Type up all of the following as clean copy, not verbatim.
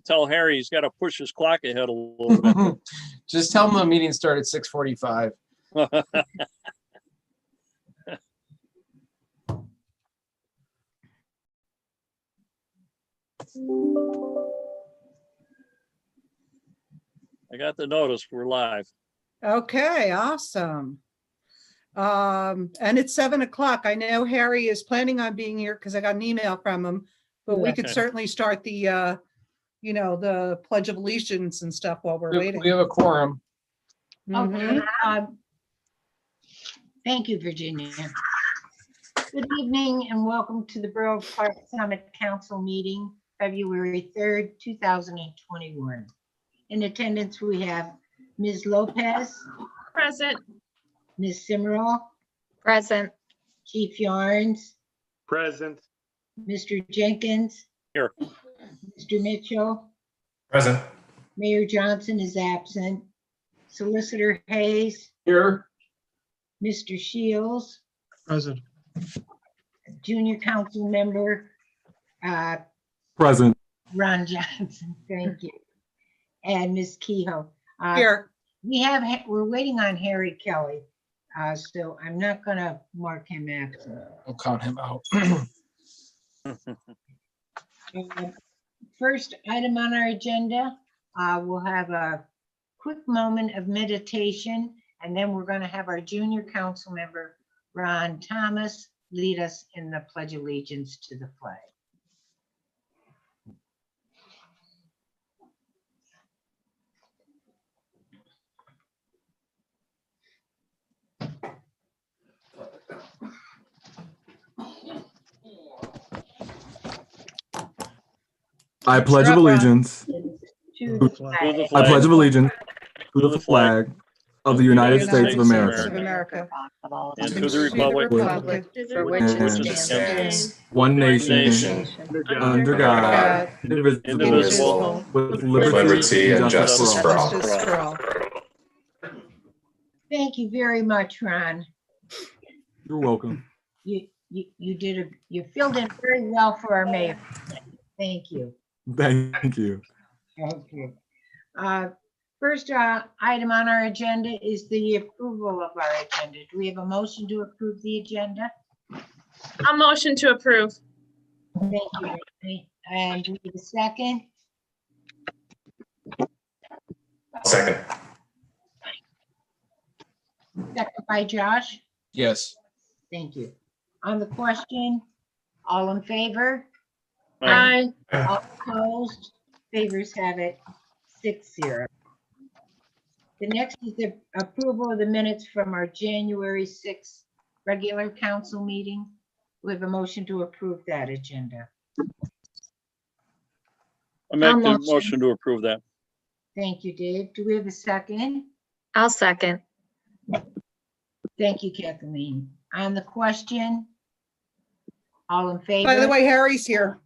Tell Harry he's got to push his clock ahead a little bit. Just tell him the meeting started at 6:45. I got the notice. We're live. Okay, awesome. And it's 7 o'clock. I know Harry is planning on being here because I got an email from him, but we could Okay. certainly start the, the Pledge of Allegiance and stuff while we're waiting. We have a quorum. Mhm. Okay. Thank you, Virginia. Good evening and welcome to the Borough Park Summit Council meeting, February 3rd, 2021. In attendance, we have Ms. Lopez. Present. Ms. Simmerall. Present. Chief Yarns. Present. Mr. Jenkins. Here. Mr. Mitchell. Present. Mayor Johnson is absent. Solicitor Hayes. Here. Mr. Shields. Present. Junior Council Member Present. Ron Johnson. Thank you. And Ms. Kehoe. Here, We're waiting on Harry Kelly. So I'm not gonna mark him absent. I'll count him out. First item on our agenda, we'll have a quick moment of meditation, and then we're gonna have our junior council member, Ron Thomas, lead us in the Pledge of Allegiance to the flag. I pledge of allegiance. To the To the flag I pledge of allegiance to To the flag of the United States of America, America. And to the republic For which it which stands one nation, under God, indivisible, indivisible, with liberty and justice for all. Justice for all. Thank you very much, Ron. You're welcome. You filled in very well for our mayor. Thank you. Thank you. Okay. First item on our agenda is the approval of our agenda. Do we have a motion to approve the agenda? I'll motion to approve. Thank you, Renee. And do we have a second? Second. Second by Josh. Yes. Thank you. On the question, all in favor? Aye. All opposed? Favors have it 6-0. The next is the approval of the minutes from our January 6th regular council meeting. We have a motion to approve that agenda. I make the motion. motion to approve that. Thank you, Dave. Do we have a second? I'll second. Thank you, Kathleen. On the question, all in favor? By the way, Harry's here.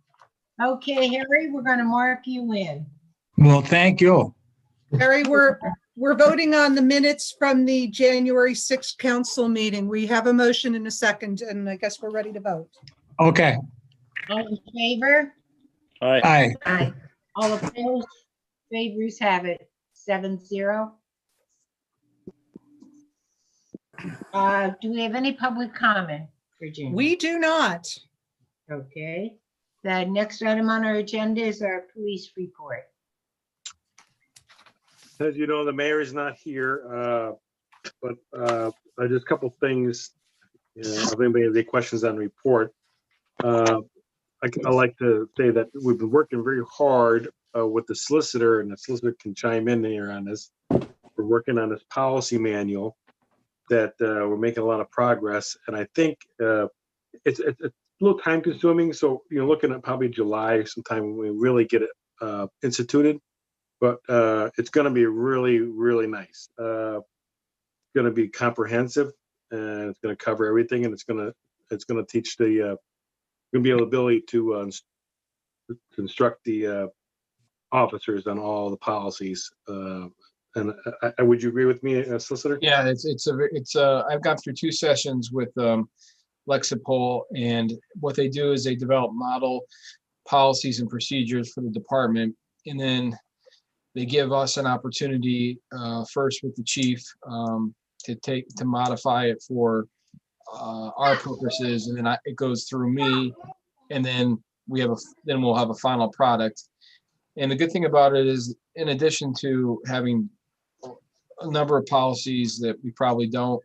Okay, Harry, we're gonna mark you in. Well, thank you. Harry, we're voting on the minutes from the January 6th council meeting. We have a motion in a second, and I guess we're ready to vote. Okay. All in favor? Aye. Aye. Aye. All opposed? Favors have it 7-0. Do we have any public comment, Virginia? We do not. Okay. The next item on our agenda is our police report. As you know, the mayor is not here, but just a couple things. If anybody has any questions on the report, I like to say that we've been working very hard with the solicitor, and the solicitor can chime in here on this. We're working on this policy manual that we're making a lot of progress, and I think it's a little time consuming. So you're looking at probably July sometime when we really get it instituted. But it's going to be really, really nice. It's going to be comprehensive, and it's going to cover everything, and it's going to teach the going to be the ability to instruct the officers on all the policies. And would you agree with me, solicitor? Yeah, it's I've gone through 2 sessions with Lexipol, and what they do is they develop model policies and procedures for the department. And then they give us an opportunity, first with the chief, to modify it for our purposes, and then it goes through me, and then we'll have a final product. And the good thing about it is, in addition to having a number of policies that we probably don't,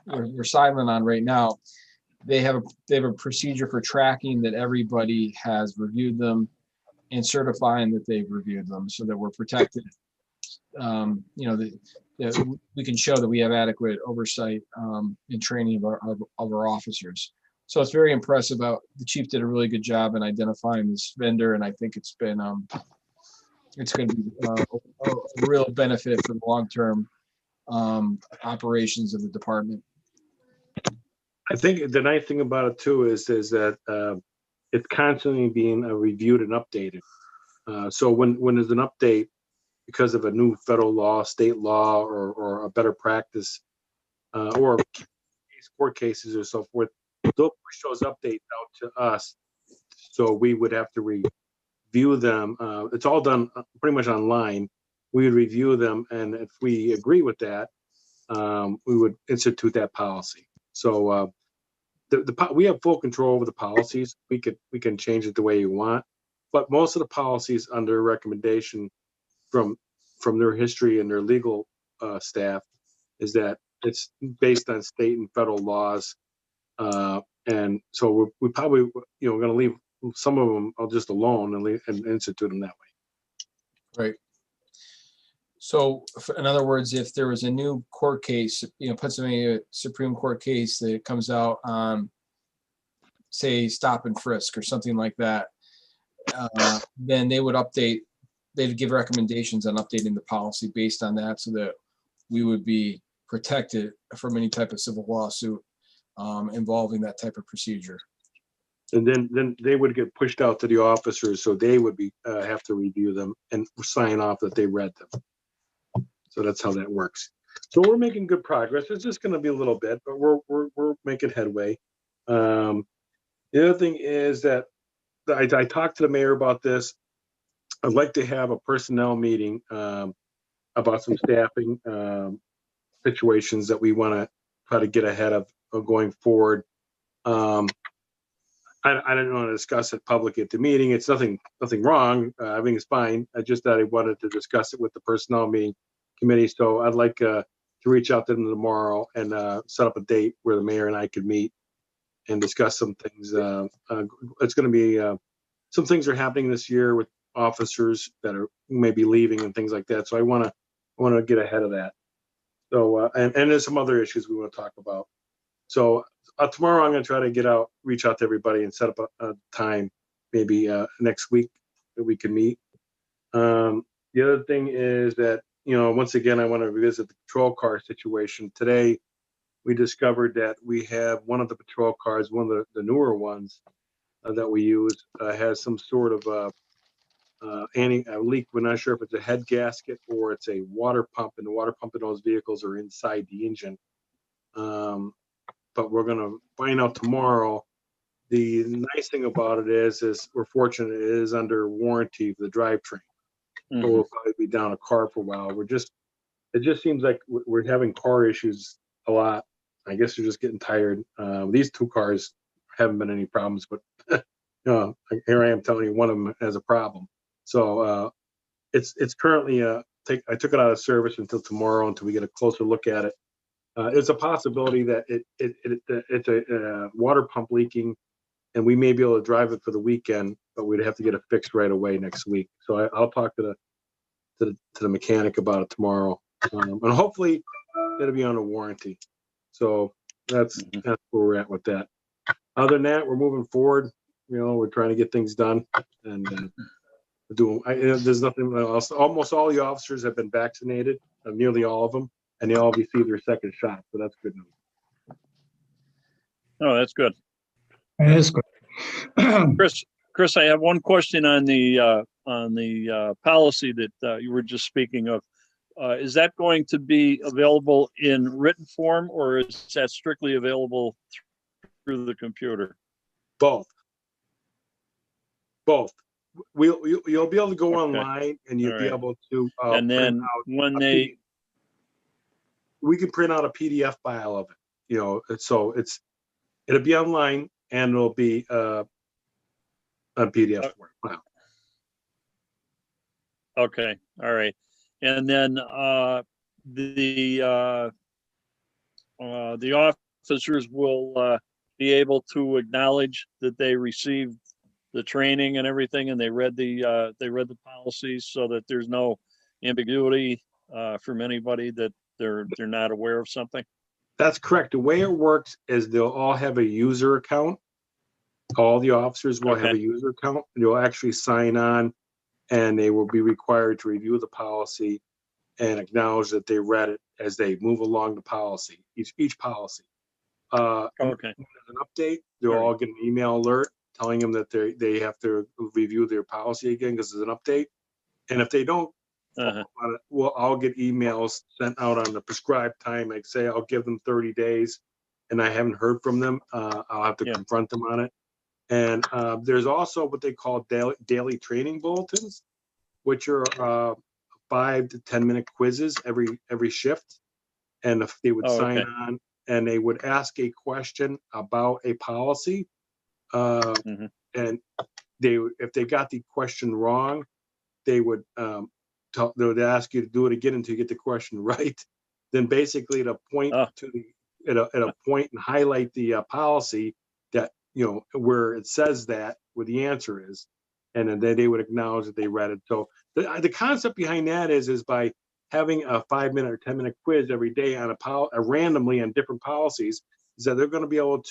we're silent on right now, they have a procedure for tracking that everybody has reviewed them and certifying that they've reviewed them, so that we're protected. That we can show that we have adequate oversight and training of our officers. So it's very impressive. The chief did a really good job in identifying this vendor, and I think it's going to be a real benefit for the long-term operations of the department. I think the nice thing about it too is that it's constantly being reviewed and updated. So when there's an update because of a new federal law, state law, or a better practice, or court cases or so forth, they'll push those updates out to us. So we would have to review them. It's all done pretty much online. We would review them, and if we agree with that, we would institute that policy. So we have full control over the policies. We can change it the way you want, but most of the policies under recommendation from their history and their legal staff is that it's based on state and federal laws, and so we probably going to leave some of them just alone and institute them that way. Right. So in other words, if there was a new court case, Pennsylvania Supreme Court case that comes out on, say, stop and frisk or something like that, then they would they'd give recommendations on updating the policy based on that, so that we would be protected from any type of civil lawsuit involving that type of procedure. And then they would get pushed out to the officers, so they would have to review them and sign off that they read them. So that's how that works. So we're making good progress. It's just going to be a little bit, but we're making headway. The other thing is that I talked to the mayor about this. I'd like to have a personnel meeting about some staffing situations that we want to try to get ahead of going forward. I didn't want to discuss it publicly at the meeting. It's nothing wrong. Everything is fine. I just thought I wanted to discuss it with the personnel meeting committee. So I'd like to reach out to them tomorrow and set up a date where the mayor and I could meet and discuss some things. It's going to be some things are happening this year with officers that are maybe leaving and things like that. So I want to get ahead of that. So and there's some other issues we want to talk about. So tomorrow I'm going to try to reach out to everybody and set up a time, maybe next week, that we can meet. The other thing is that, once again, I want to revisit the patrol car situation. Today, we discovered that we have one of the patrol cars, one of the newer ones that we use, has some sort of a leak. We're not sure if it's a head gasket or it's a water pump, and the water pump in those vehicles are inside the engine. But we're going to find out tomorrow. The nice thing about it is we're fortunate it is under warranty for the drivetrain. Mhm. So we'll probably be down a car for a while. It just seems like we're having car issues a lot. I guess we're just getting tired. These two cars haven't been any problems, but here I am telling you one of them has a problem. So it's currently I took it out of service until tomorrow until we get a closer look at it. It's a possibility that it's a water pump leaking, and we may be able to drive it for the weekend, but we'd have to get it fixed right away next week. So I'll talk to the mechanic about it tomorrow, and hopefully it'll be on a warranty. So that's where we're at with that. Other than that, we're moving forward. We're trying to get things done, and there's nothing else. Almost all the officers have been vaccinated, nearly all of them. And they all received their second shot, so that's good news. Oh, that's good. That is good. Chris, I have one question on the policy that you were just speaking of. Is that going to be available in written form, or is that strictly available through the computer? Both. you'll be able to go Okay. online and you'll be All right. able to. And then when they, we can print out a PDF file of it, you know, so it'll be online and it'll be a PDF file. okay, all right. And then the officers will be able to acknowledge that they received the training and everything, and they read the policies, so that there's no ambiguity from anybody that they're not aware of something. That's correct. The way it works is they'll all have a user account. All the officers will have Okay. a user account. They'll actually sign on and they will be required to review the policy and acknowledge that they read it as they move along the policy, each policy. Okay. When there's an update, they'll All right. all get an email alert telling them that they have to review their policy again because there's an update. And if they don't, well, I'll get emails sent out on the prescribed time. Like say, I'll give them 30 days and I haven't heard from them. I'll have to confront them on it. And there's also what they call daily training bulletins, which are 5 to 10 minute quizzes every shift. And if they would sign on and they would ask a question about a policy, and if they got the question wrong, they would they would ask you to do it again until you get the question right. Then basically to point to the at a point and highlight the policy that, you know, where it says that where the answer is, and then they would acknowledge that they read it. So the concept behind that is by having a 5-minute or 10-minute quiz every day on randomly on different policies, is that they're going to be able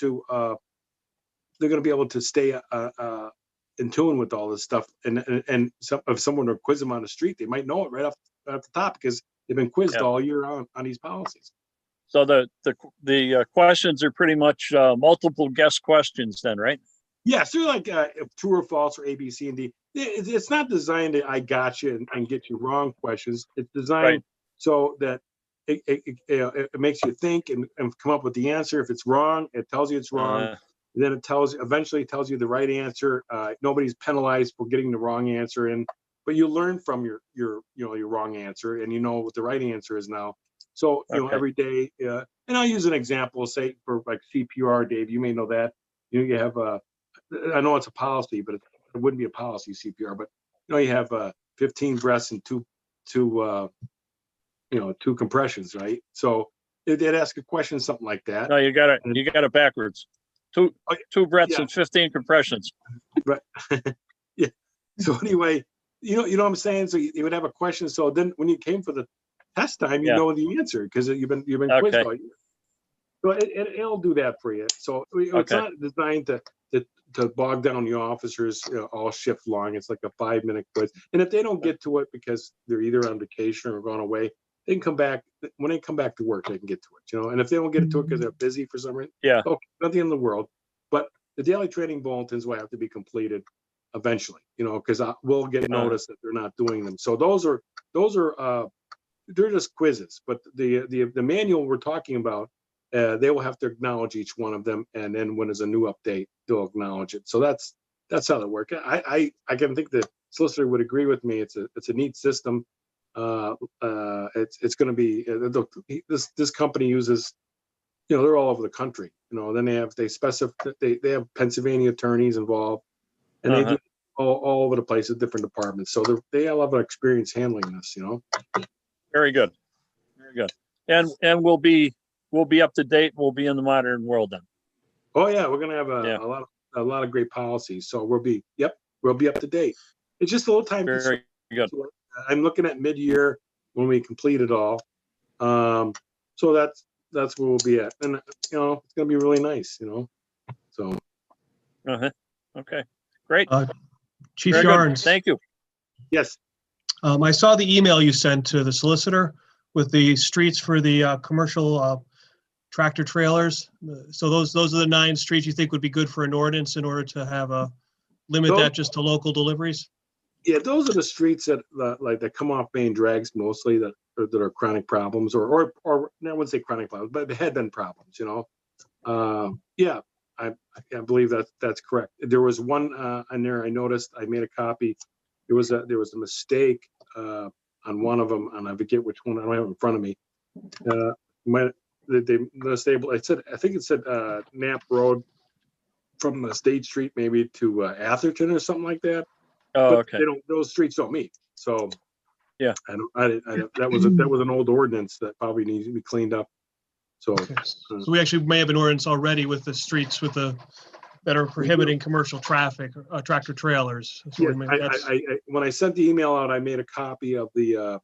to stay in tune with all this stuff. And if someone were to quiz them on the street, they might know it right off the top because they've been quizzed all year on these policies. So the questions are pretty much multiple guess questions then, right? Yes, they're like true or false or A, B, C, and D. It's not designed to I got you and get you wrong questions. It's designed so that it makes you think and come up with the answer. If it's wrong, it tells you it's wrong. Then it eventually tells you the right answer. Nobody's penalized for getting the wrong answer in, but you learn from your wrong answer and you know what the right answer is now. So, you know, every day, and I'll use an example, say for like CPR, Dave, you may know that, you know, you have I know it's a policy, but it wouldn't be a policy CPR, but you know, you have 15 breaths and two compressions, right? So they'd ask a question, something like that. No, you got it backwards. Two breaths and 15 compressions. Right. Yeah. So anyway, you know what I'm saying? So you would have a question. So then when you came for the test time, you know the answer because you've been quizzed all year. So it'll do that for you. So it's not designed to bog down the officers all shift long. It's like a 5-minute quiz. And if they don't get to it because they're either on vacation or gone away, they can come back. When they come back to work, they can get to it, you know. And if they don't get to it because they're busy for some reason, okay, not the end of the world. But the daily training bulletins will have to be completed eventually, you know, because we'll get notice that they're not doing them. So those are they're just quizzes. But the manual we're talking about, they will have to acknowledge each one of them, and then when there's a new update, they'll acknowledge it. So that's how it works. I can think the solicitor would agree with me. It's a neat system. It's going to be this company uses, you know, they're all over the country, you know. Then they have Pennsylvania attorneys involved, and they do all over the place at different departments. So they have a lot of experience handling this, you know. Very good, and we'll be up to date. We'll be in the modern world then. Oh yeah, we're gonna have a lot of great policies. So we'll be up to date. It's just a little time. Very good. I'm looking at mid-year when we complete it all. So that's where we'll be at, and you know, it's gonna be really nice, you know. So. Okay. Great. Chief Very Yarns. good. Thank you. Yes. I saw the email you sent to the solicitor with the streets for the commercial tractor trailers. So those are the 9 streets you think would be good for an ordinance in order to have limit that just to local deliveries? Yeah, those are the streets that come off main drags mostly that are chronic problems or I wouldn't say chronic problems, but they had been problems, you know. Yeah, I believe that's correct. There was one on there I noticed. I made a copy. There was a mistake on one of them, and I forget which one. I don't have it in front of me. The stable. I think it said Knapp Road from State Street maybe to Atherton or something like that. Oh, But okay. they don't; those streets don't meet. So Yeah. that was an old ordinance that probably needs to be cleaned up. So. Okay. So we actually may have an ordinance already with the streets with the that are prohibiting commercial traffic, tractor trailers. So Yeah, we may, that's, when I sent the email out, I made a copy of the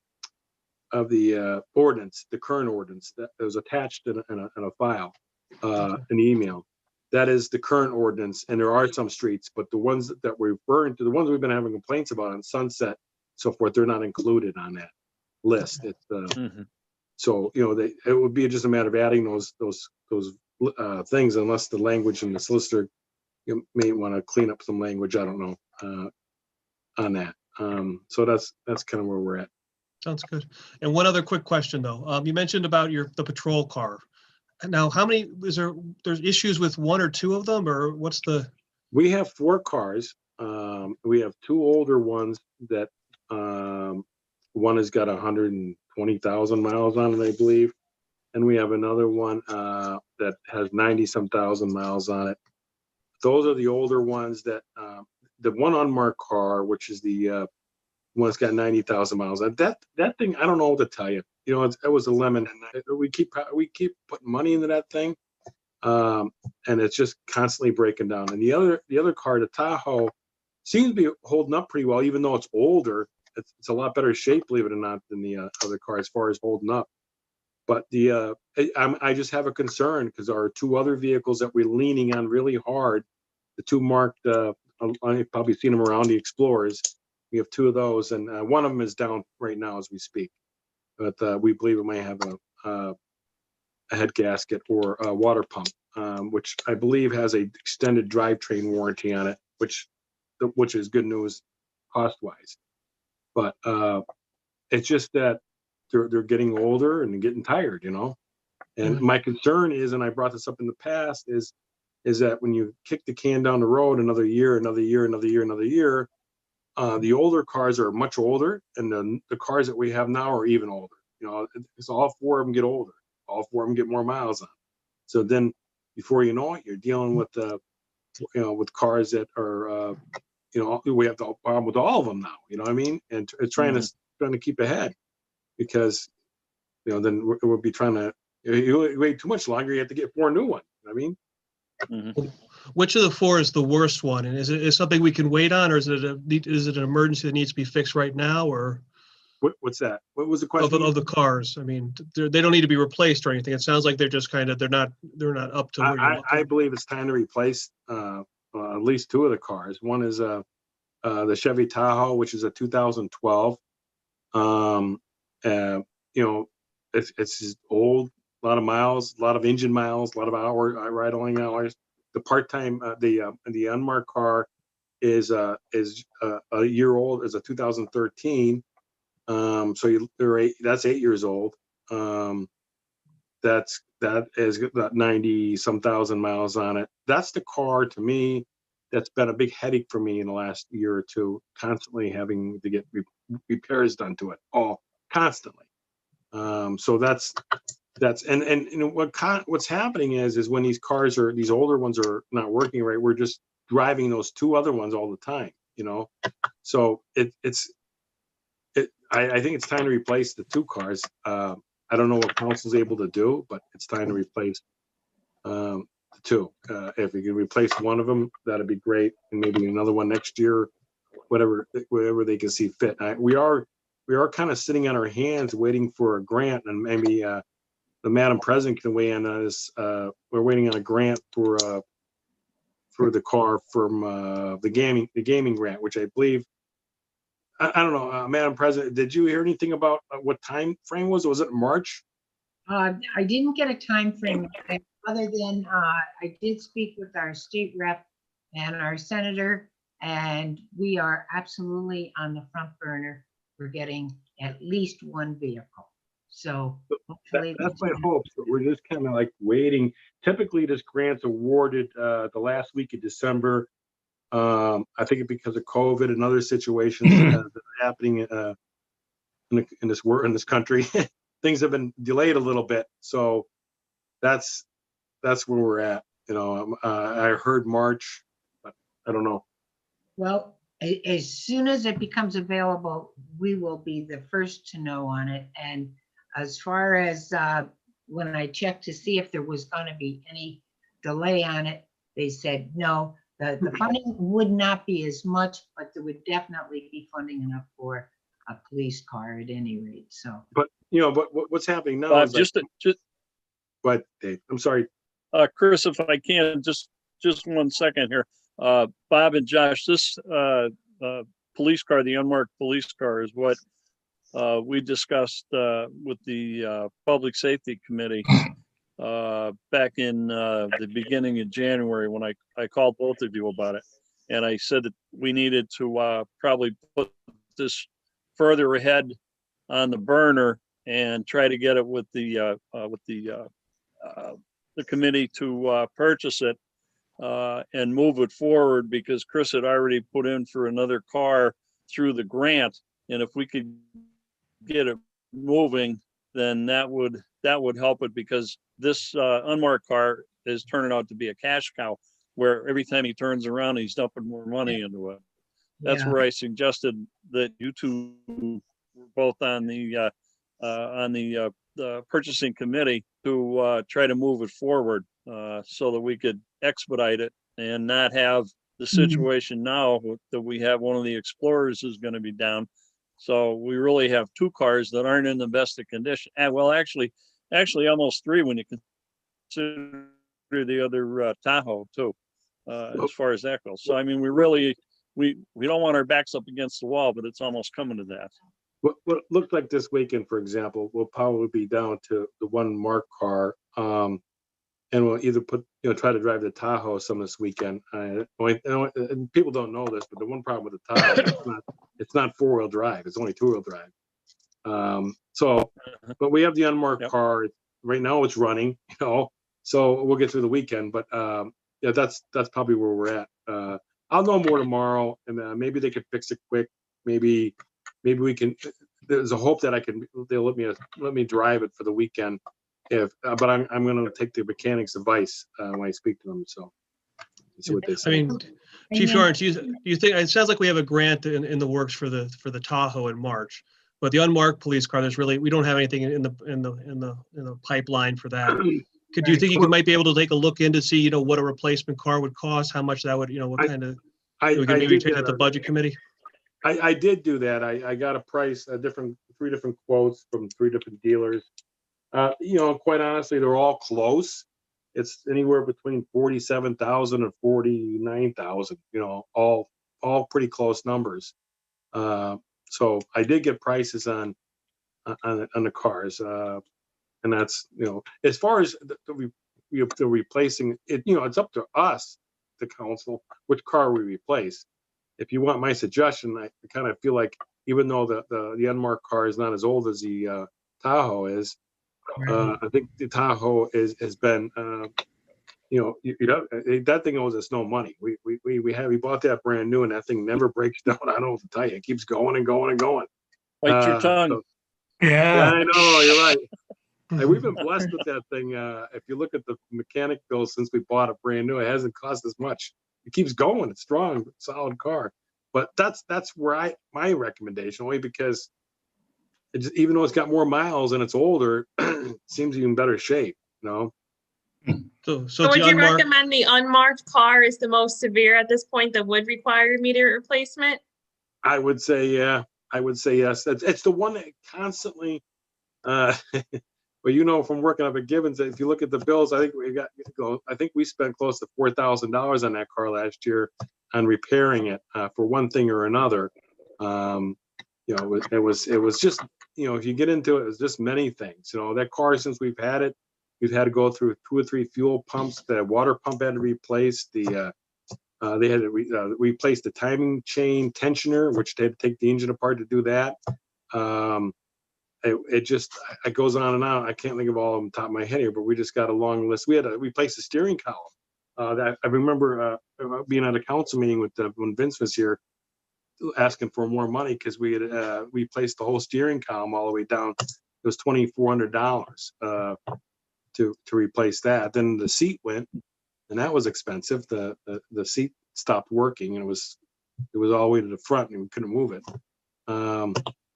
ordinance, the current ordinance that was attached in a file, an email. That is the current ordinance, and there are some streets, but the ones that we're referring to, the ones we've been having complaints about on Sunset, so forth, they're not included on that list. It's so it would be just a matter of adding those things, unless the language in the solicitor. You may want to clean up some language. I don't know on that. So that's kind of where we're at. sounds good. And one other quick question though. You mentioned about the patrol car. Now, how many there's issues with one or two of them, or what's the? We have 4 cars. We have 2 older ones that one has got 120,000 miles on it, I believe, and we have another one that has 90-some thousand miles on it. Those are the older ones that the one unmarked car, which is the one that's got 90,000 miles. That thing, I don't know what to tell you. It was a lemon. We keep putting money into that thing, and it's just constantly breaking down. And the other car, the Tahoe, seems to be holding up pretty well, even though it's older. It's a lot better shape, believe it or not, than the other car as far as holding up. But I just have a concern because there are 2 other vehicles that we're leaning on really hard. The 2 marked, I've probably seen them around, the Explorers. We have 2 of those, and one of them is down right now as we speak. But we believe it might have a head gasket or a water pump, which I believe has a extended drivetrain warranty on it, which is good news cost-wise. But it's just that they're getting older and getting tired, And my concern is, and I brought this up in the past, is that when you kick the can down the road another year, the older cars are much older, and the cars that we have now are even older. It's all 4 of them get older. All 4 of them get more miles on. So then, before you know it, you're dealing with with cars that are, we have the problem with all of them now. You know what I mean? And trying to keep ahead, because then we'll be trying to. You wait too much longer, you have to get 4 new ones. You know what I mean? Which of the 4 is the worst one? And is it something we can wait on, or is it an emergency that needs to be fixed right now, or? What's that? What was the question? Of the cars. I mean, they don't need to be replaced or anything. It sounds like they're just they're not up to where you're looking. I believe it's time to replace at least 2 of the cars. One is the Chevy Tahoe, which is a 2012. It's just old, a lot of miles, a lot of engine miles, a lot of idling hours. The part-time, the unmarked car is a year old, is a 2013. So that's 8 years old. That is got 90-some thousand miles on it. That's the car, to me, that's been a big headache for me in the last year or 2, constantly having to get repairs done to it, all constantly. So that's what's happening is when these older ones are not working right, we're just driving those 2 other ones all the time, So I think it's time to replace the 2 cars. I don't know what council's able to do, but it's time to replace the 2. If we can replace one of them, that'd be great, and maybe another one next year, whatever they can see fit. We are kind of sitting on our hands waiting for a grant, and maybe the Madam President can weigh in on this. We're waiting on a grant for the car from the gaming grant, which I believe. I don't know, Madam President, did you hear anything about what time frame was? Was it March? I didn't get a time frame other than I did speak with our state rep and our senator, and we are absolutely on the front burner for getting at least 1 vehicle. So hopefully. That's my hopes, but we're just kind of like waiting. Typically, this grant's awarded the last week of December. I think because of COVID and other situations that are happening in this country, things have been delayed a little bit. So that's where we're at. You know, I heard March, but I don't know. Well, as soon as it becomes available, we will be the first to know on it. And as far as when I checked to see if there was going to be any delay on it, they said no. The funding would not be as much, but there would definitely be funding enough for a police car at any rate. So, But what's happening now Bob, is like, but Dave, I'm sorry. Chris, if I can, just 1 second here. Bob and Josh, this police car, the unmarked police car, is what we discussed with the Public Safety Committee back in the beginning of January when I called both of you about it. And I said that we needed to probably put this further ahead on the burner and try to get it with the committee to purchase it and move it forward, because Chris had already put in for another car through the grant. And if we could get it moving, then that would help it, because this unmarked car is turning out to be a cash cow, where every time he turns around, he's dumping more money into it. That's where I suggested that you two were both on the purchasing committee to try to move it forward so that we could expedite it and not have the situation now that we have one of the Explorers is going to be down. So we really have two cars that aren't in the best of condition. And well, actually almost three when you consider the other Tahoe too, as far as that goes. So, I mean, we don't want our backs up against the wall, but it's almost coming to that. What looked like this weekend, for example, will probably be down to the one marked car. And we'll either try to drive the Tahoe some this weekend. And people don't know this, but the one problem with the Tahoe, it's not 4-wheel drive. It's only 2-wheel drive. But we have the unmarked car. Right now it's running, so we'll get through the weekend. But yeah, that's probably where we're at. I'll know more tomorrow, and maybe they could fix it quick. Maybe we can. There's a hope that they'll let me drive it for the weekend. But I'm going to take the mechanic's advice when I speak to them. So see what they say. I mean, Chief Lawrence, you think it sounds like we have a grant in the works for the Tahoe in March, but the unmarked police car, we don't have anything in the pipeline for that. Do you think you might be able to take a look in to see what a replacement car would cost, how much that would what kind of we can maybe take it to the budget committee? I did do that. I got a price, 3 different quotes from 3 different dealers. Quite honestly, they're all close. It's anywhere between 47,000 and 49,000. All pretty close numbers. So I did get prices on the cars, and that's as far as the replacing it. It's up to us, the council, which car we replace. If you want my suggestion, I kind of feel like even though the unmarked car is not as old as the Tahoe is. I think the Tahoe has been, that thing owes us no money. We bought that brand new, and that thing never breaks down. I don't know what to tell you. It keeps going and going and going. Bite your tongue. Yeah, I know, you're right. We've been blessed with that thing. If you look at the mechanic bill since we bought it brand new, it hasn't cost us much. It keeps going. It's strong, solid car. But that's where my recommendation, only because even though it's got more miles and it's older, it seems even better shape, So would you recommend the unmarked car is the most severe at this point that would require immediate replacement? I would say, yeah. I would say yes. It's the one that constantly, well, from working up at Gibbons, if you look at the bills, I think we spent close to $4,000 on that car last year on repairing it for one thing or another. It was just, if you get into it, it's just many things. That car, since we've had it, we've had to go through 2 or 3 fuel pumps. The water pump had to replace. They had to replace the timing chain tensioner, which they had to take the engine apart to do that. it goes on and on. I can't think of all of them top of my head here, but we just got a long list. We replaced the steering column. That I remember being at a council meeting with when Vince was here, asking for more money because we had replaced the whole steering column all the way down. It was $2,400 to replace that. Then the seat went, and that was expensive. The seat stopped working, and it was all the way to the front, and we couldn't move it.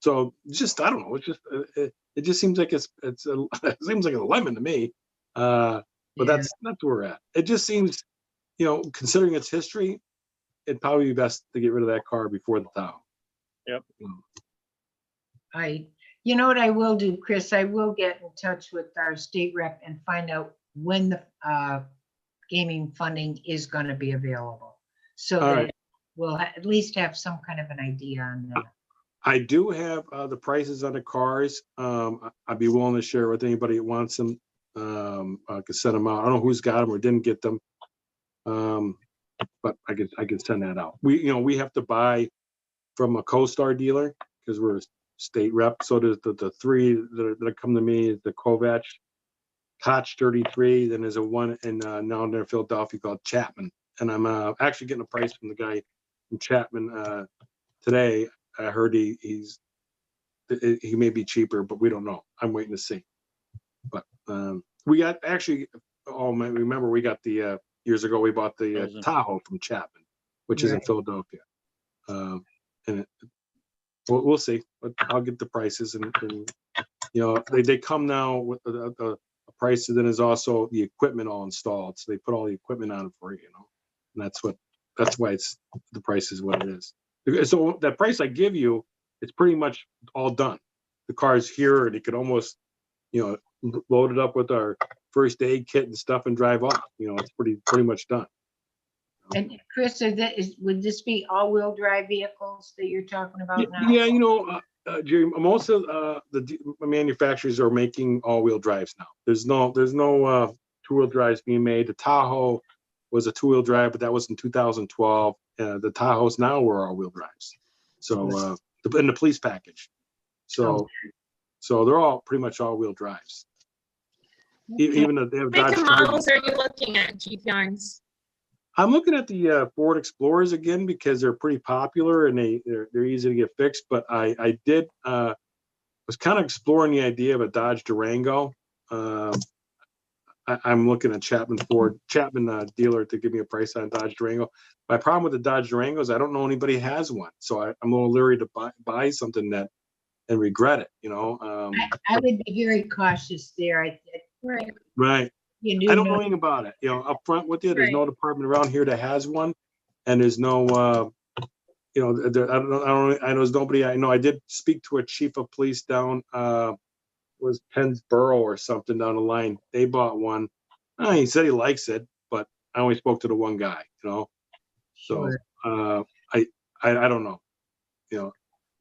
So just I don't know. It just seems like it seems like a lemon to me. But that's where we're at. It just seems, considering its history, it'd probably be best to get rid of that car before the Tahoe. Yep. You know what I will do, Chris? I will get in touch with our state rep and find out when the gaming funding is going to be available, so that we'll at least have some kind of an idea on that. I do have the prices on the cars. I'd be willing to share with anybody that wants them. I could send them out. I don't know who's got them or didn't get them, but I could send that out. We have to buy from a CoStar dealer because we're a state rep. So there's the three that come to me: the Kovac, Koch 33. Then there's a one now near Philadelphia called Chapman. And I'm actually getting a price from the guy from Chapman today. I heard he may be cheaper, but we don't know. I'm waiting to see. But we got actually. Remember we got the years ago we bought the Tahoe from Chapman, which is in Philadelphia. And we'll see. But I'll get the prices, and they come now with the price. And then there's also the equipment all installed, so they put all the equipment on it for you. And that's why it's the price is what it is. So that price I give you, it's pretty much all done. The car's here, and it could almost, load it up with our first aid kit and stuff and drive off. It's pretty much done. And Chris, would this be all-wheel drive vehicles that you're talking about now? Yeah, Jerry, most of the manufacturers are making all-wheel drives now. There's no two-wheel drives being made. The Tahoe was a two-wheel drive, but that was in 2012. The Tahoes now were all-wheel drives. So in the police package. So they're all pretty much all-wheel drives. Even though they have What models are you looking at, Chief Yarns? I'm looking at the Ford Explorers again because they're pretty popular and they're easy to get fixed. But I was kind of exploring the idea of a Dodge Durango. I'm looking at Chapman dealer to give me a price on Dodge Durango. My problem with the Dodge Durango is I don't know anybody has one, so I'm a little leery to buy something and regret it. I would be very cautious there. Right. I don't know anything about it. Up front with you, there's no department around here that has one, and there's no. I know there's nobody I know. I did speak to a chief of police down. Was Penn's Borough or something down the line. They bought one. He said he likes it, but I only spoke to the one guy, So I don't know.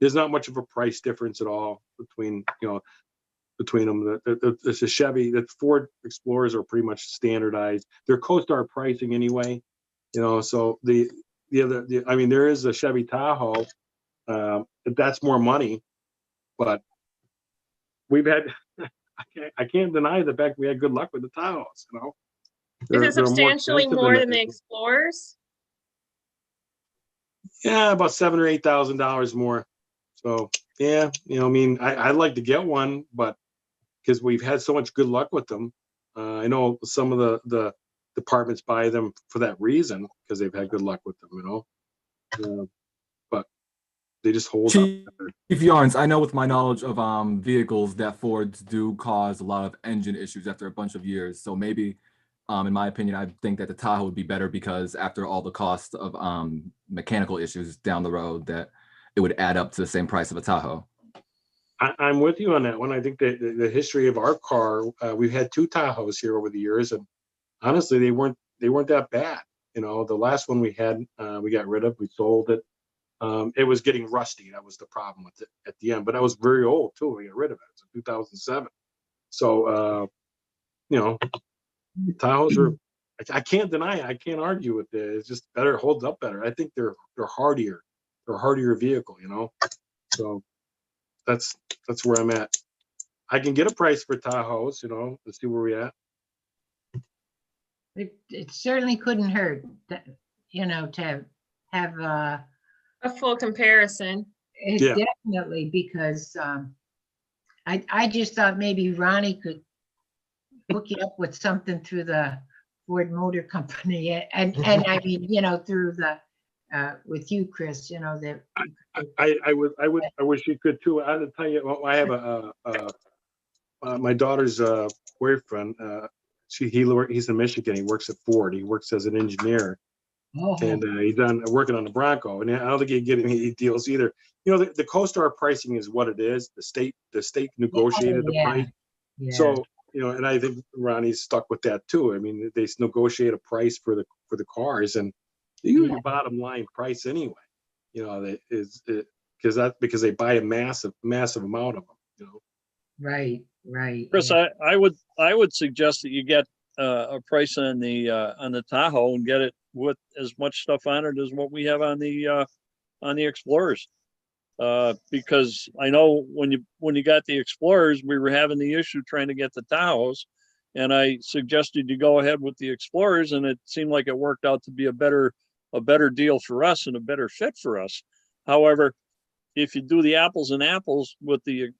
There's not much of a price difference at all between them. The Chevy, the Ford Explorers are pretty much standardized. They're CoStar pricing anyway. So the other, there is a Chevy Tahoe. That's more money, but we've had, I can't deny the fact we had good luck with the Tahoes, Is it substantially more than the Explorers? Yeah, about $7,000 or $8,000 more. So yeah, I'd like to get one, but because we've had so much good luck with them, I know some of the departments buy them for that reason because they've had good luck with them, but they just hold Chief up. Yarns, I know with my knowledge of vehicles that Fords do cause a lot of engine issues after a bunch of years. So maybe, in my opinion, I think that the Tahoe would be better because after all the cost of mechanical issues down the road, that it would add up to the same price of a Tahoe. I'm with you on that one. I think that the history of our car, we've had two Tahoes here over the years, and honestly, they weren't that bad. The last one we had, we got rid of, we sold it. It was getting rusty. That was the problem with it at the end, but that was very old too. We got rid of it. It was in 2007. So, Tahoes are, I can't deny it. I can't argue with it. It's just better, holds up better. I think they're hardier. They're a hardier vehicle, So that's where I'm at. I can get a price for Tahoes, you know, let's see where we at. It certainly couldn't hurt, you know, to have A full comparison. Yeah. definitely, because I just thought maybe Ronnie could hook you up with something through the Ford Motor Company, and I mean, you know, through the with you, Chris, you know, that I wish you could too. I'll tell you, well, I have my daughter's boyfriend. He's in Michigan. He works at Ford. He works as an engineer, and he's working on the Bronco. And I don't think he'd get any deals either. You know, the CoStar pricing is what it is. The state negotiated the price. Yeah. So, you know, and I think Ronnie's stuck with that too. I mean, they negotiate a price for the cars, and they use the bottom line price anyway. You know, because they buy a massive amount of them. You know. Right. Chris, yeah. I would suggest that you get a price on the Tahoe and get it with as much stuff on it as what we have on the Explorers. Because I know when you got the Explorers, we were having the issue trying to get the Tahoes, and I suggested you go ahead with the Explorers, and it seemed like it worked out to be a better deal for us and a better fit for us. However, if you do the apples and apples with the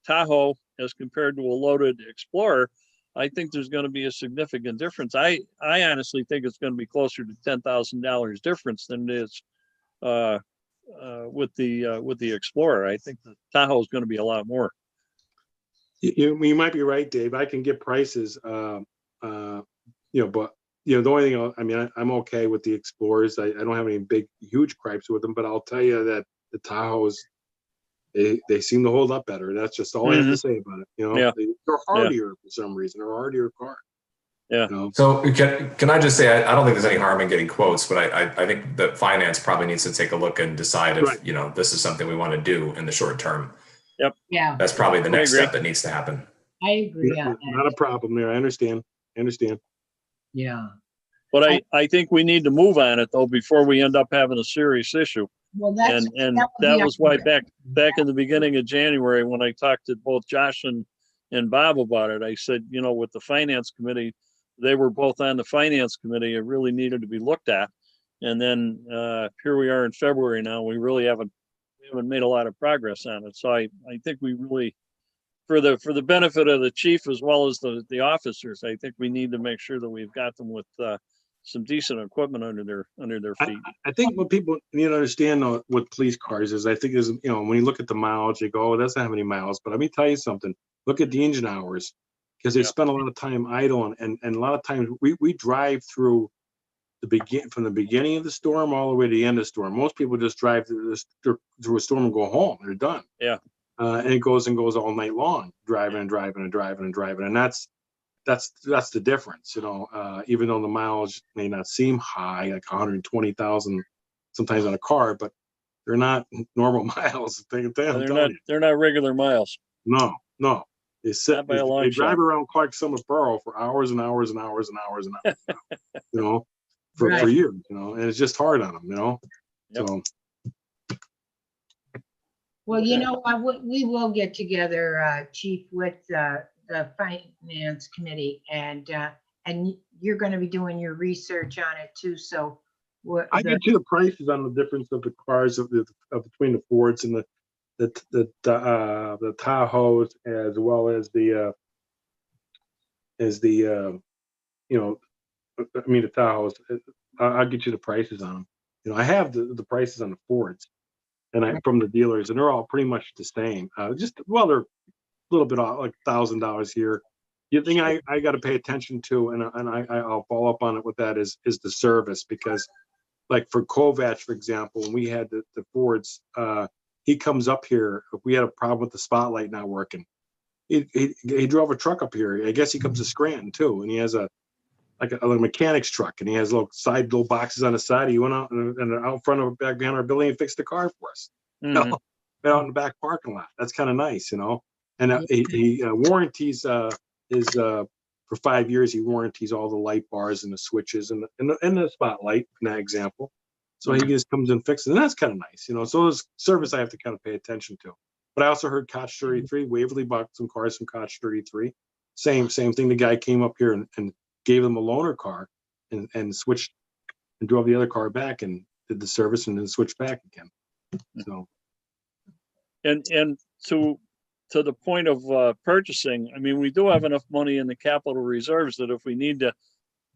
Tahoe as compared to a loaded Explorer, I think there's going to be a significant difference. I honestly think it's going to be closer to $10,000 difference than it is with the Explorer. I think the Tahoe is going to be a lot more. You might be right, Dave. I can get prices, you know, but you know, the only thing, I mean, I'm okay with the Explorers. I don't have any huge gripes with them, but I'll tell you that the Tahoes, they seem to hold up better. That's just all I have to say about it. You know, they're hardier for some reason. They're a hardier car. Yeah. You know? So can I just say, I don't think there's any harm in getting quotes, but I think that finance probably needs to take a look and decide if, you know, this is something we want to do in the short term. Yep. Yeah. That's probably the next step that needs to happen. I agree on that. Not a problem there. I understand. Yeah. But I think we need to move on it though before we end up having a serious issue. Well, And that was why back in the beginning of January, when I talked to both Josh and Bob about it, I said, you know, with the finance committee, they were both on the finance committee. It really needed to be looked at. And then here we are in February now. We really haven't made a lot of progress on it. So I think we really, for the benefit of the chief as well as the officers, I think we need to make sure that we've got them with some decent equipment under their feet. I think what people need to understand with police cars is, I think is, you know, when you look at the mileage, you go, oh, that's not how many miles. But let me tell you something. Look at the engine hours, because they spend a lot of time idle, and a lot of times we drive through from the beginning of the storm all the way to the end of the storm. Most people just drive through a storm and go home. They're done. Yeah. And it goes all night long, driving, and that's the difference, you know. Even though the mileage may not seem high, like 120,000 sometimes on a car, but they're not normal miles. They're not regular miles. No. They drive around Clark Summit Borough for hours and hours and hours and hours and hours, you know, for years, you know, and it's just hard on them, you know. Yep. So. Well, you know, we will get together, Chief, with the finance committee, and you're going to be doing your research on it too. So I get you the prices on the difference of the cars of between the Fords and the Tahoes, as well as the you know, I mean the Tahoes. I'll get you the prices on them. You know, I have the prices on the Fords, and from the dealers, and they're all pretty much the same. They're a little bit off, like $1,000 here. The thing I got to pay attention to, and I'll follow up on it with that, is the service, because like for Kovac, for example, when we had the Fords, he comes up here. If we had a problem with the spotlight not working, he drove a truck up here. I guess he comes to Scranton too, and he has a mechanic's truck, and he has little boxes on the side. He went out and out front of back behind our building and fixed the car for us. Mm-hmm. You know, out in the back parking lot. That's kind of nice, you know. And he warranties for 5 years. He warranties all the light bars and the switches and the spotlight, in that example. So he just comes and fixes it, and that's kind of nice, you know. So there's service I have to kind of pay attention to. But I also heard Koch 33, Waverly bought some cars from Koch 33. Same thing. The guy came up here and gave them a loaner car and switched and drove the other car back and did the service and then switched back again. So. And to the point of purchasing, I mean, we do have enough money in the capital reserves that if we need to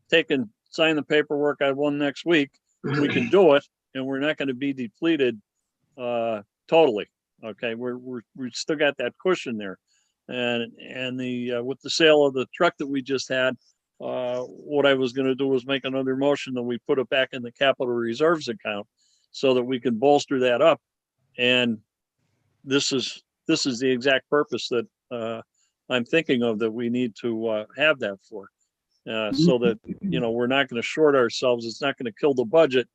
take and sign the paperwork I won next week, we can do it, and we're not going to be depleted totally. Okay, we still got that cushion there, and the with the sale of the truck that we just had, what I was going to do was make another motion that we put it back in the capital reserves account so that we can bolster that up. And this is the exact purpose that I'm thinking of, that we need to have that for, so that, you know, we're not going to short ourselves. It's not going to kill the budget.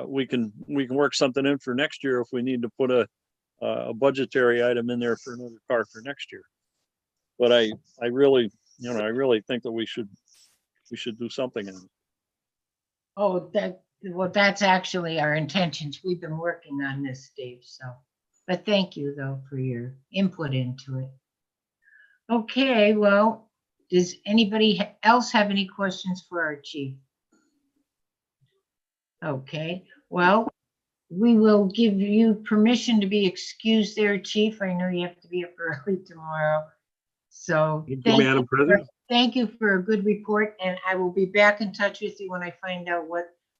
We can work something in for next year if we need to put a budgetary item in there for another car for next year. But I really think that we should do something in it. Oh, that's actually our intentions. We've been working on this, Dave, so. But thank you, though, for your input into it. Okay, well, does anybody else have any questions for our chief? Okay, well, we will give you permission to be excused there, Chief. I know you have to be up early tomorrow. So thank you for a good report, and I will be back in touch with you when I find out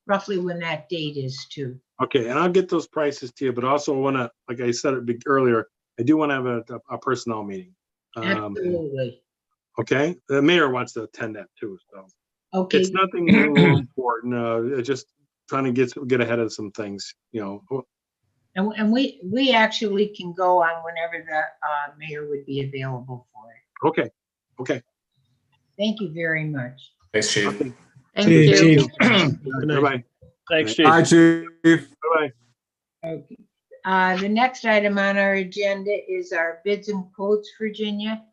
roughly when that date is too. Okay, and I'll get those prices to you, but also want to, like I said earlier, I do want to have a personnel meeting. Absolutely. Okay, the mayor wants to attend that too, so. Okay. It's nothing real important, just trying to get ahead of some things, you know. And we actually can go on whenever the mayor would be available for it. Okay. Thank you very much. Thanks, Chief. Okay. Thank you. Bye-bye. Thanks, Chief. Hi, Chief. Bye-bye. Okay. The next item on our agenda is our bids and quotes, Virginia.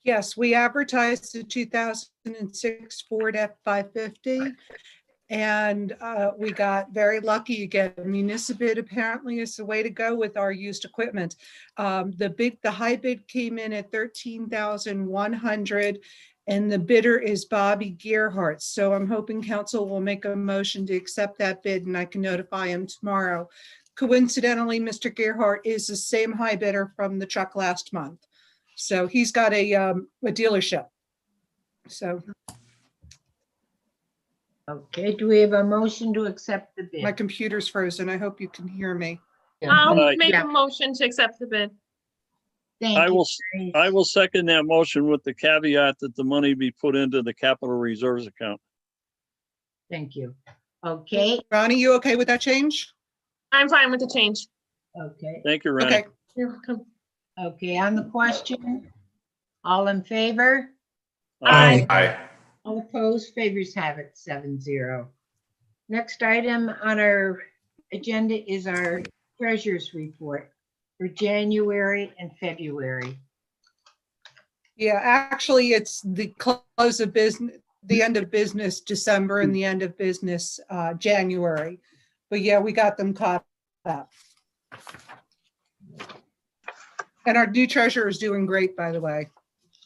Yes, we advertised the 2006 Ford F-550, and we got very lucky. You get a municipal bid, apparently is the way to go with our used equipment. The high bid came in at $13,100, and the bidder is Bobby Gerhardt. So I'm hoping council will make a motion to accept that bid, and I can notify him tomorrow. Coincidentally, Mr. Gerhardt is the same high bidder from the truck last month. So he's got a dealership. So. Okay, do we have a motion to accept the bid? My computer's frozen. I hope you can hear me. I'll make a motion to accept the bid. Thank you. I will second that motion with the caveat that the money be put into the capital reserves account. Thank you. Okay. Ronnie, you okay with that change? I'm fine with the change. Okay. Thank you, Ronnie. Okay. You're welcome. Okay, on the question, all in favor? Aye. Aye. All opposed, favors have it, 7-0. Next item on our agenda is our treasurer's report for January and February. Yeah, actually, it's the close of business, the end of business December and the end of business January. But yeah, we got them caught up. And our new treasurer is doing great, by the way.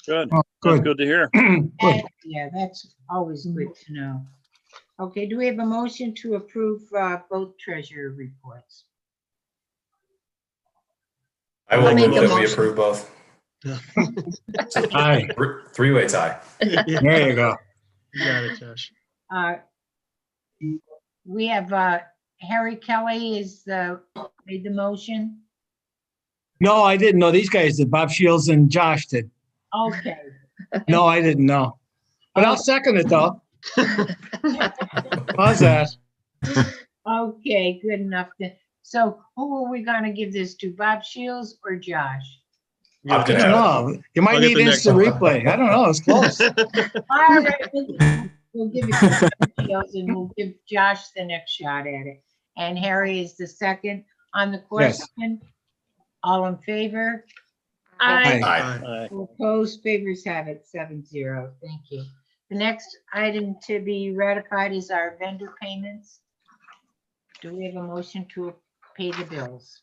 Good. Oh, That's good. good to hear. Good. Yeah, that's always good to know. Okay, do we have a motion to approve both treasurer reports? I will make move a that we motion. approve both. Aye. Three-way tie. There you go. You got it, Josh. We have Harry Kelly made the motion. No, I didn't know. These guys did. Bob Shields and Josh did. Okay. No, I didn't know. But I'll second it though. How's that? Okay, good enough. So who are we gonna give this to, Bob Shields or Josh? I'm I gonna don't have know. You might I'll get need the next instant one. replay. I don't know. It's close. All right, we'll give it to Shields and we'll give Josh the next shot at it. And Harry is the second. On the question, all in favor? Aye. Aye. Opposed, favors have it, 7-0. Thank you. The next item to be ratified is our vendor payments. Do we have a motion to pay the bills?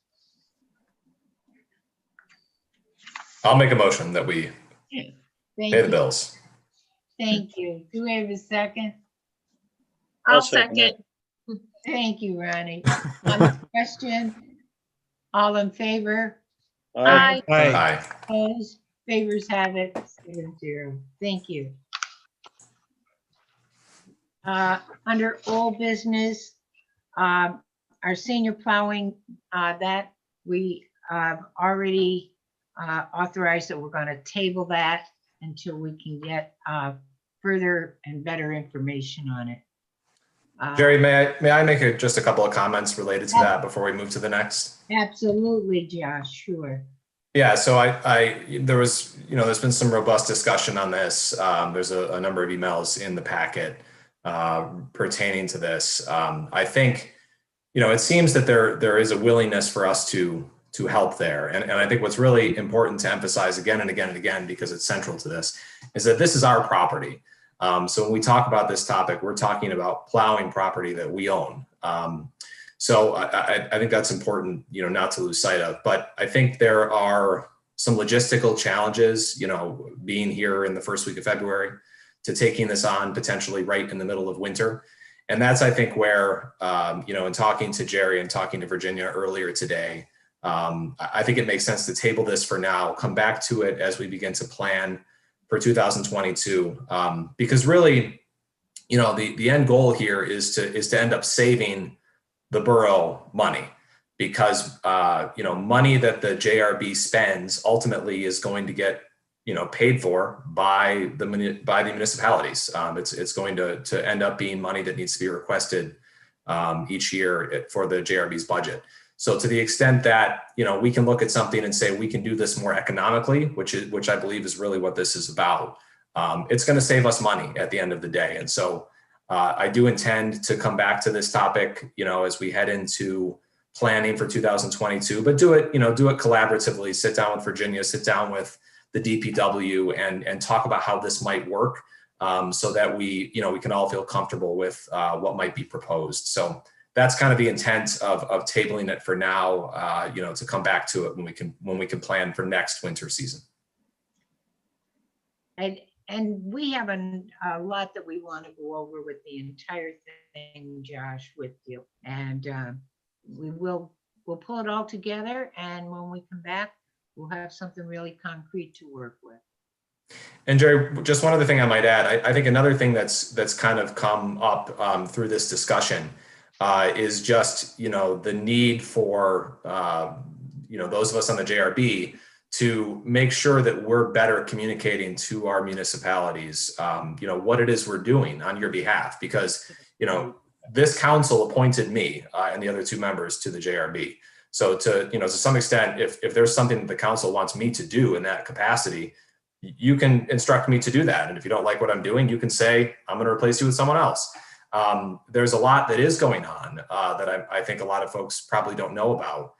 I'll make a motion that we Thank pay the you. bills. Thank you. Do we have a second? I'll second it. second. Thank you, Ronnie. On the question, all in favor? Aye. Aye. Aye. Opposed? Favors have it 7-0. Thank you. Under old business, our senior plowing, that we already authorized that we're going to table that until we can get further and better information on it. Jerry, may I make just a couple of comments related to that before we move to the next? Absolutely, Josh, sure. Yeah, so there was, there's been some robust discussion on this. There's a number of emails in the packet pertaining to this. I think, it seems that there is a willingness for us to help there. And I think what's really important to emphasize again and again and again, because it's central to this, is that this is our property. So when we talk about this topic, we're talking about plowing property that we own. So I think that's important, not to lose sight of. But I think there are some logistical challenges, being here in the first week of February, to taking this on potentially right in the middle of winter. And that's, I think, where, in talking to Jerry and talking to Virginia earlier today, I think it makes sense to table this for now, come back to it as we begin to plan for 2022, because really, the end goal here is to end up saving the borough money, because money that the JRB spends ultimately is going to get paid for by the municipalities. It's going to end up being money that needs to be requested each year for the JRB's budget. So to the extent that we can look at something and say we can do this more economically, which I believe is really what this is about, it's going to save us money at the end of the day. And so I do intend to come back to this topic, as we head into planning for 2022, but do it collaboratively. Sit down with Virginia, sit down with the DPW, and talk about how this might work, so that we can all feel comfortable with what might be proposed. So that's kind of the intent of tabling it for now, to come back to it when we can plan for next winter season. And we have a lot that we want to go over with the entire thing, Josh, with you. And we'll pull it all together. And when we come back, we'll have something really concrete to work with. And Jerry, just one other thing I might add. I think another thing that's kind of come up through this discussion is just, the need for, those of us on the JRB to make sure that we're better communicating to our municipalities, what it is we're doing on your behalf, because, this council appointed me and the other two members to the JRB. So to some extent, if there's something that the council wants me to do in that capacity, you can instruct me to do that. And if you don't like what I'm doing, you can say, I'm going to replace you with someone else. There's a lot that is going on that I think a lot of folks probably don't know about.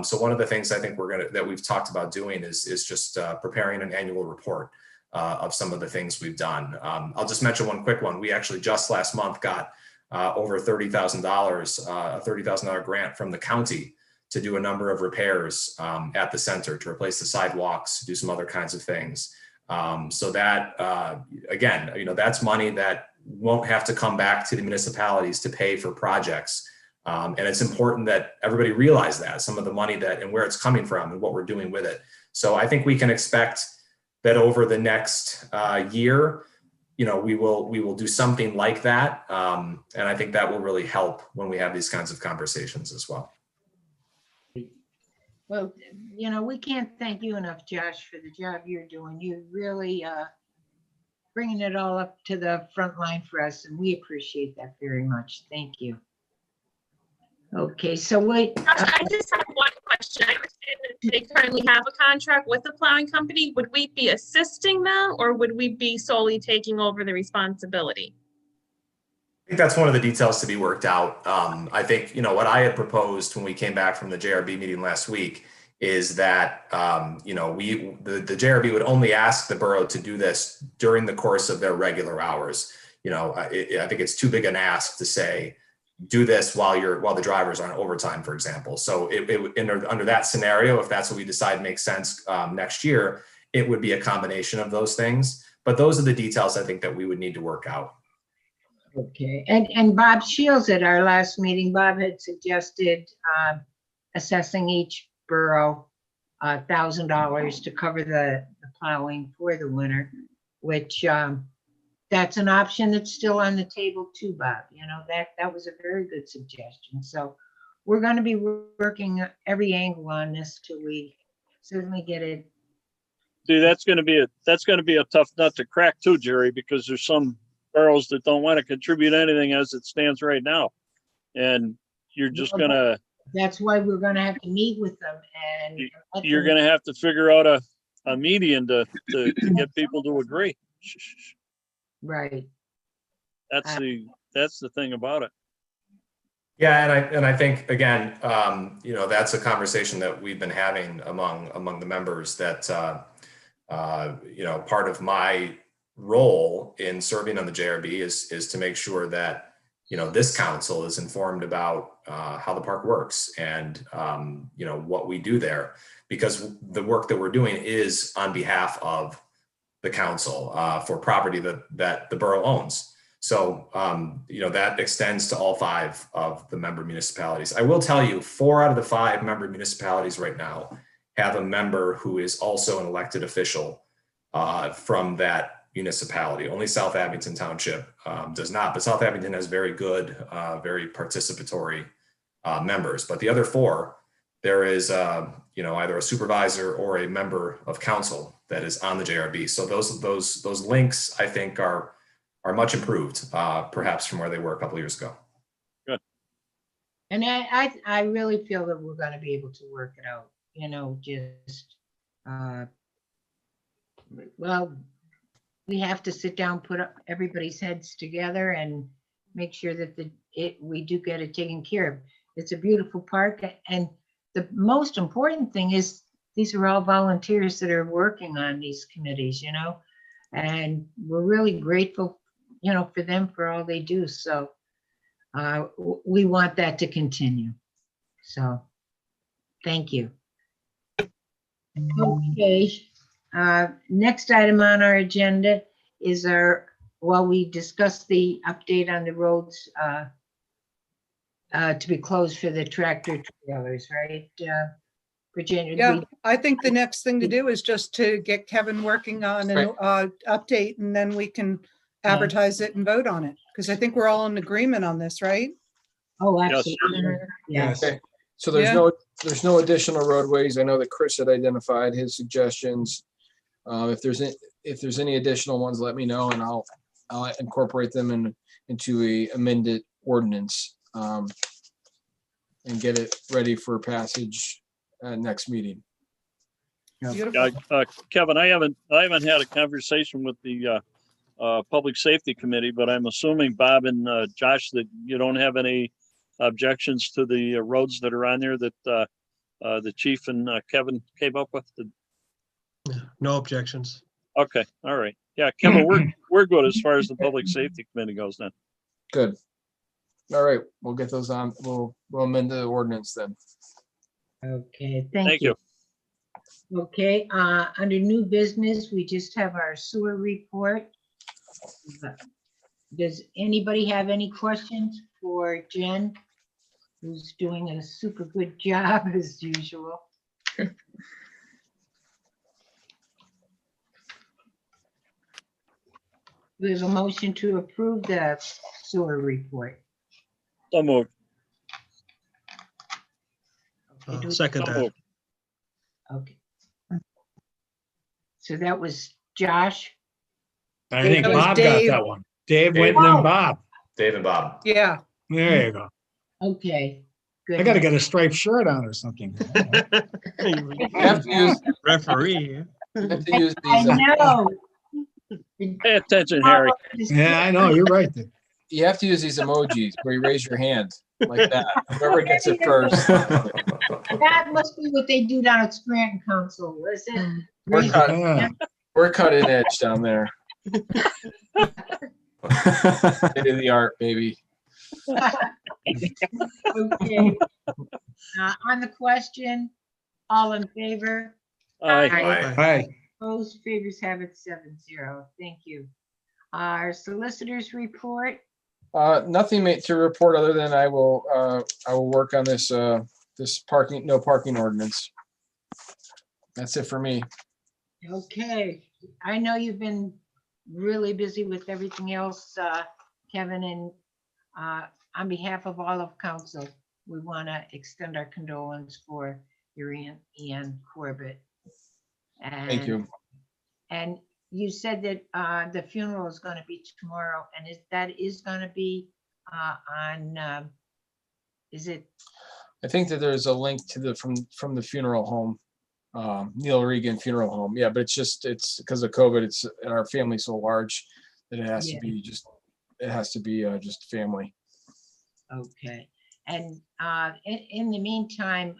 So one of the things I think that we've talked about doing is just preparing an annual report of some of the things we've done. I'll just mention one quick one. We actually just last month got over $30,000, a $30,000 grant from the county to do a number of repairs at the center, to replace the sidewalks, do some other kinds of things. So that, again, that's money that won't have to come back to the municipalities to pay for projects. And it's important that everybody realize that some of the money and where it's coming from and what we're doing with it. So I think we can expect that over the next year, we will do something like that. And I think that will really help when we have these kinds of conversations as well. Well, we can't thank you enough, Josh, for the job you're doing. You're really bringing it all up to the front line for us, and we appreciate that very much. Thank you. Okay, so wait. I just have one question. I understand that they currently have a contract with the plowing company. Would we be assisting them, or would we be solely taking over the responsibility? I think that's one of the details to be worked out. I think, what I had proposed when we came back from the JRB meeting last week is that, the JRB would only ask the borough to do this during the course of their regular hours. I think it's too big an ask to say, do this while the drivers are on overtime, for example. So under that scenario, if that's what we decide makes sense next year, it would be a combination of those things. But those are the details I think that we would need to work out. Okay, and Bob Shields at our last meeting, Bob had suggested assessing each borough $1,000 to cover the plowing for the winter, which that's an option that's still on the table too, Bob. You know, that was a very good suggestion. So we're going to be working every angle on this till we certainly get it. See, that's going to be a tough nut to crack too, Jerry, because there's some boroughs that don't want to contribute anything as it stands right now. And you're just going to. That's why we're going to have to meet with them, and you're going to have to figure out a median to get people to agree. Right. That's the thing about it. Yeah, and I think again, you know, that's a conversation that we've been having among the members. That you know, part of my role in serving on the JRB is to make sure that, you know, this council is informed about how the park works and you know, what we do there, because the work that we're doing is on behalf of the council for property that the borough owns. So you know, that extends to all 5 of the member municipalities. I will tell you, 4 out of the 5 member municipalities right now have a member who is also an elected official from that municipality. Only South Abington Township does not, but South Abington has very good, very participatory members. But the other 4, there is you know, either a supervisor or a member of council that is on the JRB. So those links, I think, are much improved, perhaps from where they were a couple of years ago. Good. And I really feel that we're going to be able to work it out. You know, just well, we have to sit down, put everybody's heads together, and make sure that we do get it taken care of. It's a beautiful park, and the most important thing is these are all volunteers that are working on these committees, you know, and we're really grateful, you know, for them for all they do. So we want that to continue. So thank you. Okay. Next item on our agenda is we discussed the update on the roads to be closed for the tractor trailers, right? Virginia? Yeah, I think the next thing to do is just to get Kevin working on an update, and then we can advertise it and vote on it. Because I think we're all in agreement on this, right? Oh, absolutely. Yes. Okay. So there's no additional roadways. I know that Chris had identified his suggestions. If there's any additional ones, let me know, and I'll incorporate them into a amended ordinance and get it ready for passage at next meeting. Kevin, I haven't had a conversation with the Public Safety Committee, but I'm assuming Bob and Josh that you don't have any objections to the roads that are on there that the chief and Kevin came up with. No objections. Okay, all right. Yeah, Kevin, we're good as far as the Public Safety Committee goes then. Good. All right, we'll get those on. We'll amend the ordinance then. Okay, thank you. Okay, under new business, we just have our sewer report. Does anybody have any questions for Jen, who's doing a super good job as usual? There's a motion to approve the sewer report. So moved. Okay, Second So that. moved. okay. So that was Josh. I think That was Bob got Dave. that one. Dave went and then Bob. Dave and Bob. Yeah. There you go. Okay, good. I gotta get a striped shirt on or something. You have to use, Referee. you have to use I these, know. Pay attention, Harry. Yeah, I know, you're right there. you have to use these emojis where you raise your hand like that. Whoever gets it first. That must be what they do down at Scranton Council, is it? Yeah. We're cutting edge down there. State of the art, baby. Okay. On the question, all in favor? Aye. Aye. Aye. Opposed, favors have it 7-0. Thank you. Our solicitors report. Nothing to report other than I will work on this, this no parking ordinance. That's it for me. Okay, I know you've been really busy with everything else, Kevin, and on behalf of all of council, we want to extend our condolence for your Aunt Ann Corbett. Thank you. And you said that the funeral is going to be tomorrow, and that is going to be on, is it? I think that there's a link to the from the funeral home, Neil Regan Funeral Home. Yeah, but it's because of COVID. It's our family's so large that it has to be just family. Okay, and in the meantime,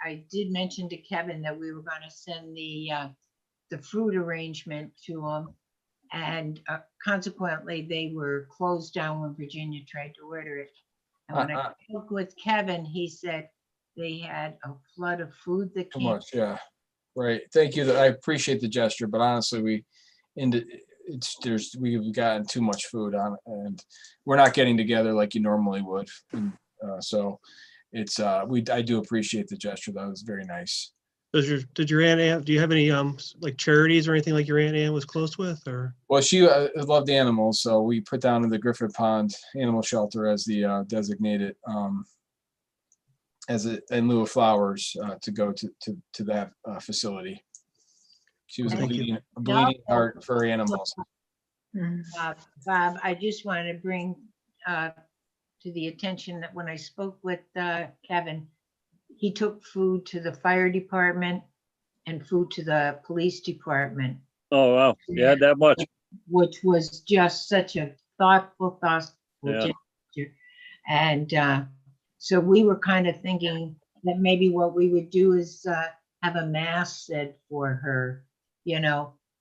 I did mention to Kevin that we were going to send the fruit arrangement to him, and consequently, they were closed down when Virginia tried to order it. And when I spoke with Kevin, he said they had a flood of food that Too came. much, yeah. Right. Thank you. I appreciate the gesture, but honestly, we've gotten too much food on, and we're not getting together like you normally would. And, so it's I do appreciate the gesture. That was very nice. Did your Aunt Ann, do you have any like charities or anything like your Aunt Ann was close with, or? Well, she loved animals, so we put down the Griffith Pond Animal Shelter as the designated in lieu of flowers to go to that facility. She was a bleeding heart for animals. Bob, I just want to bring to the attention that when I spoke with Kevin, he took food to the fire department and food to the police department. Oh, wow. Yeah, that much. Which was just such a thoughtful gesture. And so we were kind of thinking that maybe what we would do is have a mass said for her,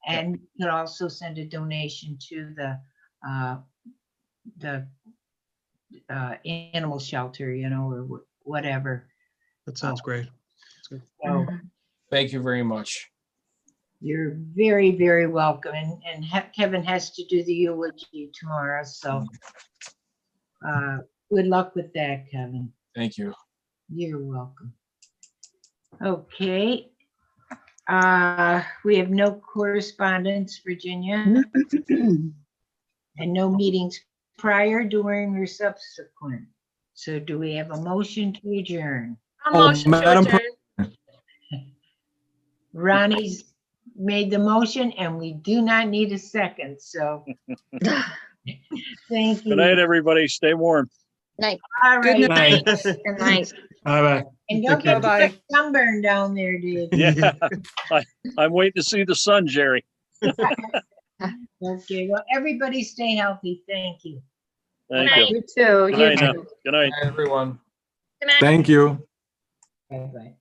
and could also send a donation to the animal shelter, or whatever. That sounds great. So Thank you very much. you're very, very welcome. And Kevin has to do the eulogy tomorrow, so good luck with that, Kevin. Thank you. You're welcome. Okay. We have no correspondence, Virginia, and no meetings prior, during, or subsequent. So do we have a motion to adjourn? A motion to Madam adjourn. Ronnie's made the motion and we do not need a second, so. Thank you. Good night, everybody. Stay warm. All Good right. night. Good night. Bye-bye. And don't get Bye-bye. too much sunburn down there, dude. Yeah. I'm waiting to see the sun, Jerry. Okay, well, everybody stay healthy. Thank you. Thank Good you. night. You too. Good You night now. too. Good night. Everyone. Good night. Thank you. Bye-bye.